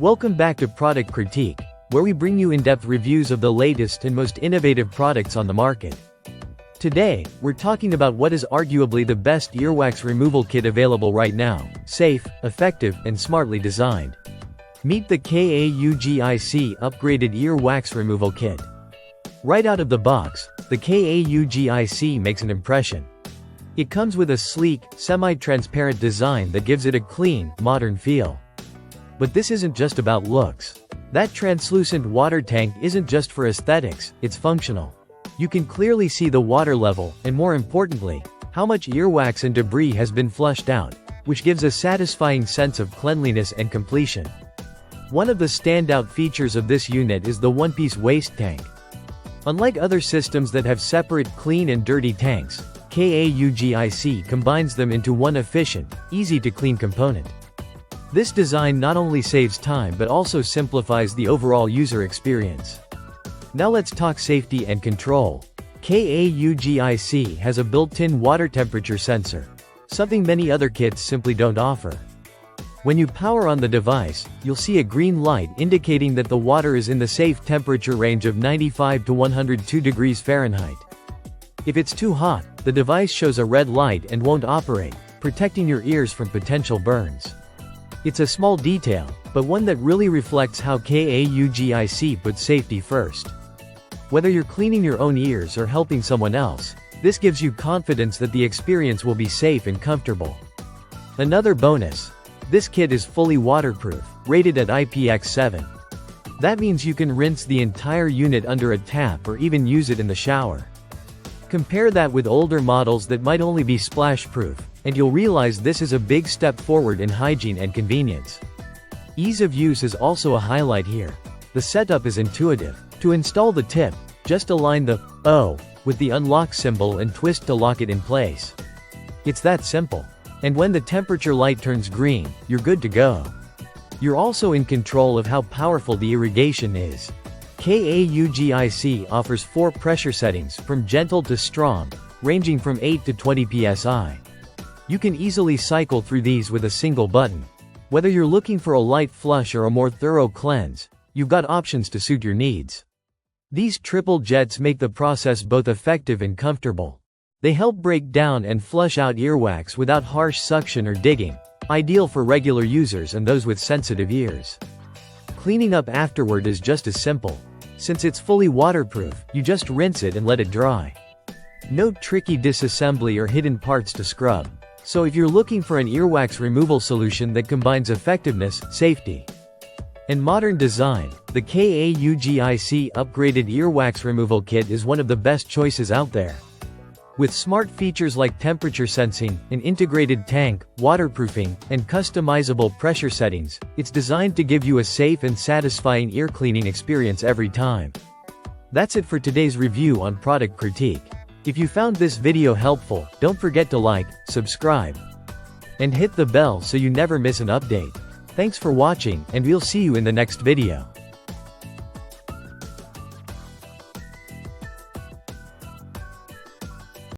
Welcome back to Product Critique, where we bring you in-depth reviews of the latest and most innovative products on the market. Today, we're talking about what is arguably the best earwax removal kit available right now: safe, effective, and smartly designed. Meet the KAUGIC Upgraded Earwax Removal Kit. Right out of the box, the KAUGIC makes an impression. It comes with a sleek, semi-transparent design that gives it a clean, modern feel. But this isn't just about looks. That translucent water tank isn't just for aesthetics, it's functional. You can clearly see the water level, and more importantly, how much earwax and debris has been flushed out, which gives a satisfying sense of cleanliness and completion. One of the standout features of this unit is the one-piece waste tank. Unlike other systems that have separate clean and dirty tanks, KAUGIC combines them into one efficient, easy-to-clean component. This design not only saves time but also simplifies the overall user experience. Now let's talk safety and control. KAUGIC has a built-in water temperature sensor, something many other kits simply don't offer. When you power on the device, you'll see a green light indicating that the water is in the safe temperature range of 95 to 102 degrees Fahrenheit. If it's too hot, the device shows a red light and won't operate, protecting your ears from potential burns. It's a small detail, but one that really reflects how KAUGIC puts safety first. Whether you're cleaning your own ears or helping someone else, this gives you confidence that the experience will be safe and comfortable. Another bonus: this kit is fully waterproof, rated at IPX7. That means you can rinse the entire unit under a tap or even use it in the shower. Compare that with older models that might only be splash-proof, and you'll realize this is a big step forward in hygiene and convenience. Ease of use is also a highlight here. The setup is intuitive. To install the tip, just align the O with the unlock symbol and twist to lock it in place. It's that simple. And when the temperature light turns green, you're good to go. You're also in control of how powerful the irrigation is. KAUGIC offers 4 pressure settings, from gentle to strong, ranging from 8 to 20 psi. You can easily cycle through these with a single button. Whether you're looking for a light flush or a more thorough cleanse, you've got options to suit your needs. These triple jets make the process both effective and comfortable. They help break down and flush out earwax without harsh suction or digging, ideal for regular users and those with sensitive ears. Cleaning up afterward is just as simple. Since it's fully waterproof, you just rinse it and let it dry. No tricky disassembly or hidden parts to scrub. So if you're looking for an earwax removal solution that combines effectiveness, safety, and modern design, the KAUGIC Upgraded Earwax Removal Kit is one of the best choices out there. With smart features like temperature sensing, an integrated tank, waterproofing, and customizable pressure settings, it's designed to give you a safe and satisfying ear cleaning experience every time. That's it for today's review on Product Critique. If you found this video helpful, don't forget to like, subscribe, and hit the bell so you never miss an update. Thanks for watching, and we'll see you in the next video.